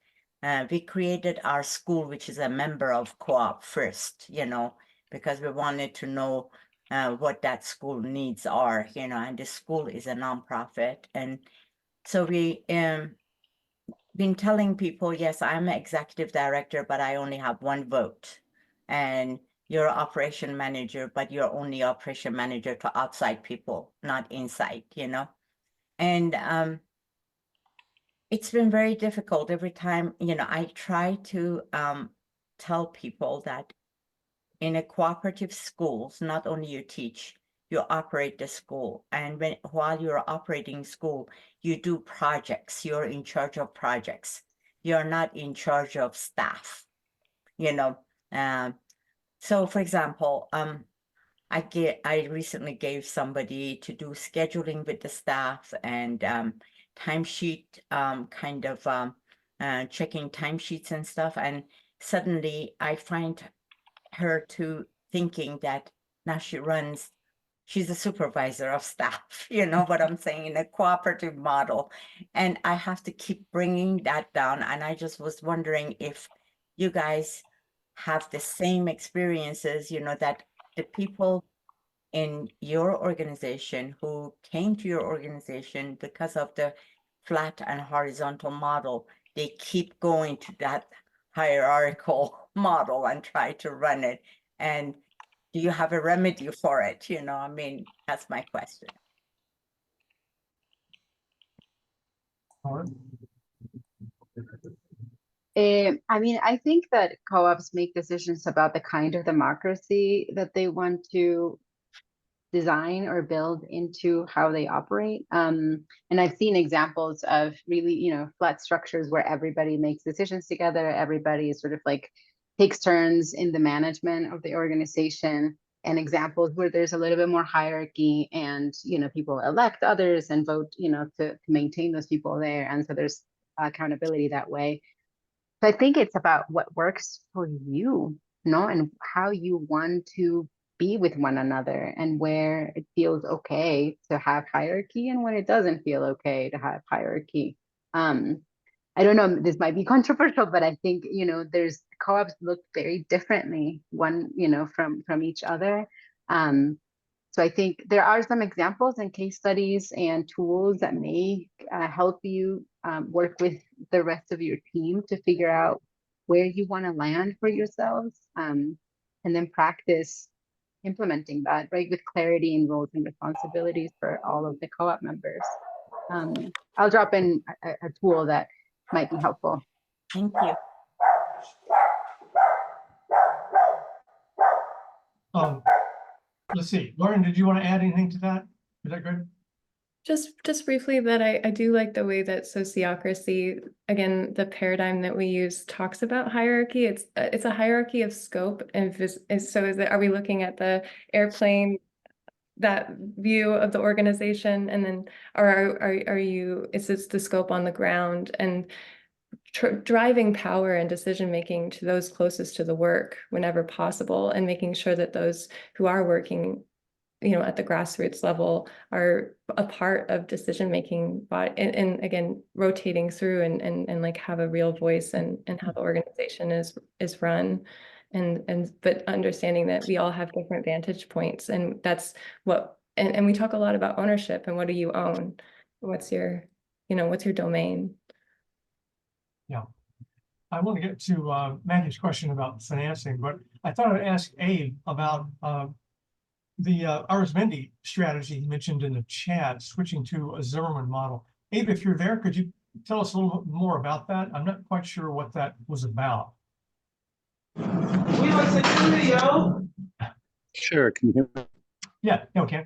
[SPEAKER 9] we created our school, which is a member of Co-op first, you know, because we wanted to know what that school needs are, you know, and the school is a nonprofit. And so we been telling people, yes, I'm an executive director, but I only have one vote. And you're an operation manager, but you're only operation manager to outside people, not inside, you know? And it's been very difficult every time, you know, I try to tell people that in a cooperative schools, not only you teach, you operate the school. And while you're operating school, you do projects. You're in charge of projects. You're not in charge of staff, you know. So for example, I recently gave somebody to do scheduling with the staff and timesheet kind of checking timesheets and stuff. And suddenly I find her to thinking that now she's a supervisor of staff, you know what I'm saying, in a cooperative model. And I have to keep bringing that down. And I just was wondering if you guys have the same experiences, you know, that the people in your organization who came to your organization because of the flat and horizontal model, they keep going to that hierarchical model and try to run it. And do you have a remedy for it? You know, I mean, that's my question.
[SPEAKER 2] I mean, I think that co-ops make decisions about the kind of democracy that they want to design or build into how they operate. And I've seen examples of really, you know, flat structures where everybody makes decisions together. Everybody sort of like takes turns in the management of the organization, and examples where there's a little bit more hierarchy and, you know, people elect others and vote, you know, to maintain those people there. And so there's accountability that way. So I think it's about what works for you, no, and how you want to be with one another and where it feels okay to have hierarchy and when it doesn't feel okay to have hierarchy. I don't know, this might be controversial, but I think, you know, there's co-ops look very differently one, you know, from each other. So I think there are some examples and case studies and tools that may help you work with the rest of your team to figure out where you want to land for yourselves, and then practice implementing that, right, with clarity and roles and responsibilities for all of the co-op members. I'll drop in a tool that might be helpful.
[SPEAKER 9] Thank you.
[SPEAKER 1] Let's see, Lauren, did you want to add anything to that? Is that good?
[SPEAKER 3] Just briefly, that I do like the way that sociocracy, again, the paradigm that we use talks about hierarchy. It's a hierarchy of scope, and are we looking at the airplane, that view of the organization, and then is this the scope on the ground, and driving power and decision making to those closest to the work whenever possible, and making sure that those who are working, you know, at the grassroots level are a part of decision making, and again, rotating through and like have a real voice and how the organization is run. But understanding that we all have different vantage points, and that's what, and we talk a lot about ownership and what do you own? What's your domain?
[SPEAKER 1] Yeah. I want to get to Maggie's question about financing, but I thought I'd ask Abe about the Arizmendi strategy he mentioned in the chat, switching to a Zimmerman model. Abe, if you're there, could you tell us a little bit more about that? I'm not quite sure what that was about.
[SPEAKER 10] We like to do video. Sure, can you hear me?
[SPEAKER 1] Yeah, okay.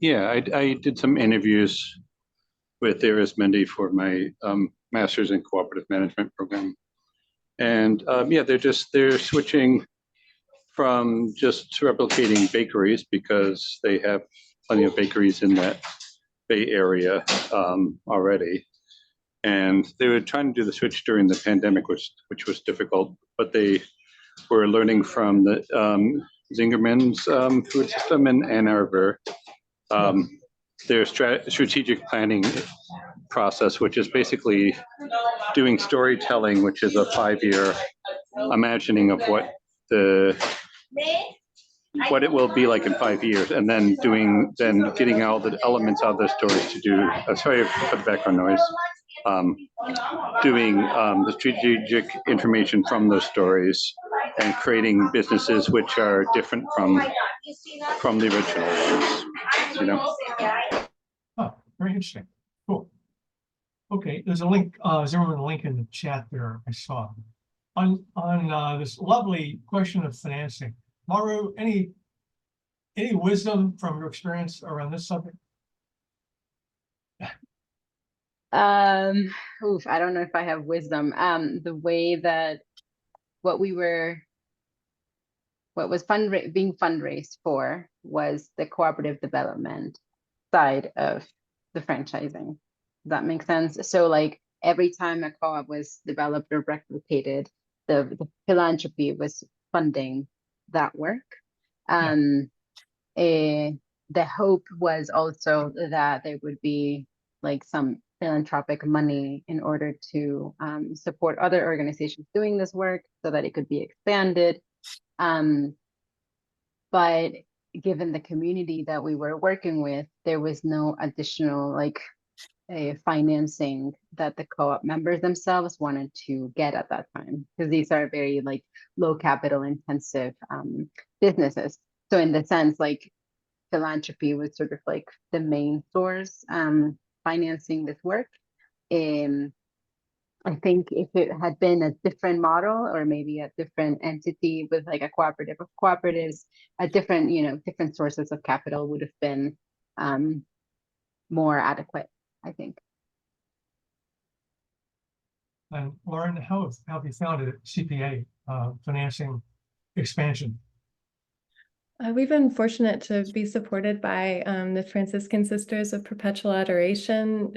[SPEAKER 10] Yeah, I did some interviews with Arizmendi for my master's in cooperative management program. And yeah, they're switching from just replicating bakeries because they have plenty of bakeries in that Bay Area already. And they were trying to do the switch during the pandemic, which was difficult, but they were learning from the Zingerman's food system in Ann Arbor. Their strategic planning process, which is basically doing storytelling, which is a 5-year imagining of what it will be like in 5 years, and then getting all the elements of the stories to do. Sorry for the background noise. Doing the strategic information from those stories and creating businesses which are different from the original ones. You know.
[SPEAKER 1] Oh, very interesting. Cool. Okay, there's a link, Zimmerman link in the chat there, I saw. On this lovely question of financing, Maru, any wisdom from your experience around this subject?
[SPEAKER 2] Oof, I don't know if I have wisdom. The way that what was being fundraised for was the cooperative development side of the franchising. Does that make sense? So like every time a co-op was developed or replicated, the philanthropy was funding that work. The hope was also that there would be like some philanthropic money in order to support other organizations doing this work so that it could be expanded. But given the community that we were working with, there was no additional like financing that the co-op members themselves wanted to get at that time, because these are very like low capital intensive businesses. So in the sense, like philanthropy was sort of like the main source financing this work. I think if it had been a different model or maybe a different entity with like a cooperative of cooperatives, a different, different sources of capital would have been more adequate, I think.
[SPEAKER 1] And Lauren, how have you found it at CPA financing expansion?
[SPEAKER 3] We've been fortunate to be supported by the Franciscan Sisters of Perpetual Adoration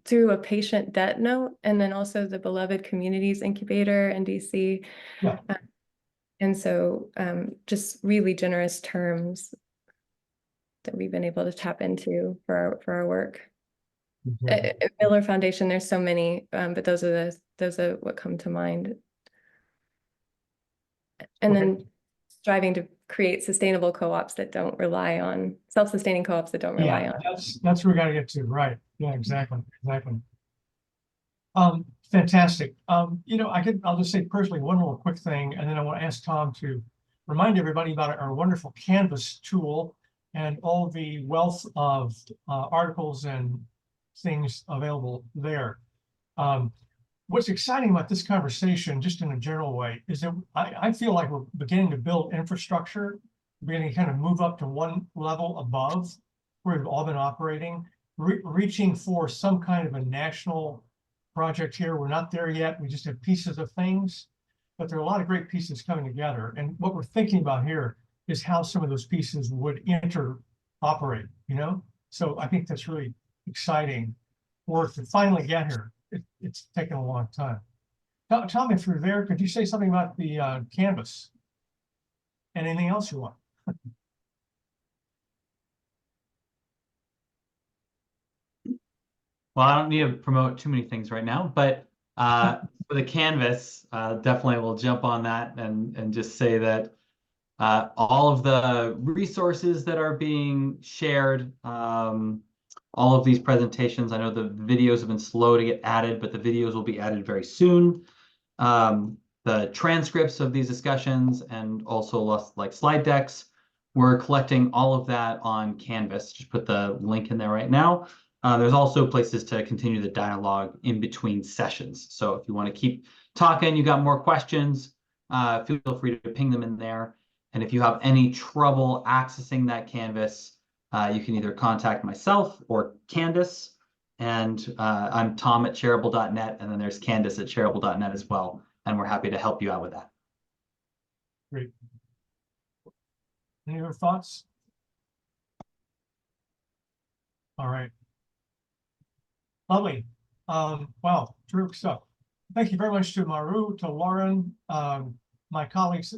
[SPEAKER 3] through a patient debt note, and then also the Beloved Communities Incubator in DC.
[SPEAKER 1] Yeah.
[SPEAKER 3] And so just really generous terms that we've been able to tap into for our work. At Miller Foundation, there's so many, but those are what come to mind. And then striving to create sustainable co-ops that don't rely on self-sustaining co-ops that don't rely on.
[SPEAKER 1] That's where we got to get to, right? Yeah, exactly. Fantastic. I'll just say personally one little quick thing, and then I want to ask Tom to remind everybody about our wonderful Canvas tool and all the wealth of articles and things available there. What's exciting about this conversation, just in a general way, is that I feel like we're beginning to build infrastructure, beginning to kind of move up to one level above where we've all been operating, reaching for some kind of a national project here. We're not there yet. We just have pieces of things, but there are a lot of great pieces coming together. And what we're thinking about here is how some of those pieces would interoperate, So I think that's really exciting work to finally get here. It's taken a long time. Tell me, through there, could you say something about the Canvas? And anything else you want?
[SPEAKER 11] Well, I don't need to promote too many things right now, but for the Canvas, definitely we'll jump on that and just say that all of the resources that are being shared, all of these presentations, I know the videos have been slow to get added, but the videos will be added very soon. The transcripts of these discussions and also like slide decks, we're collecting all of that on Canvas. Just put the link in there right now. There's also places to continue the dialogue in between sessions. So if you want to keep talking, you got more questions, feel free to ping them in there. And if you have any trouble accessing that Canvas, you can either contact myself or Candace, and I'm Tom at shareable.net, and then there's Candace at shareable.net as well, and we're happy to help you out with that.
[SPEAKER 1] Great. Any other thoughts? All right. Lovely. Wow, terrific stuff. Thank you very much to Maru, to Lauren, my colleagues,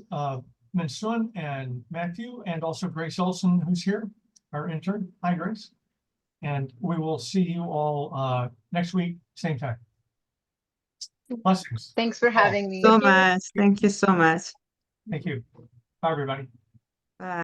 [SPEAKER 1] Min Sun and Matthew, and also Grace Olson, who's here, our intern. Hi, Grace. And we will see you all next week, same time. Blessings.
[SPEAKER 2] Thanks for having me.
[SPEAKER 4] So much. Thank you so much.
[SPEAKER 1] Thank you. Bye, everybody.
[SPEAKER 4] Bye.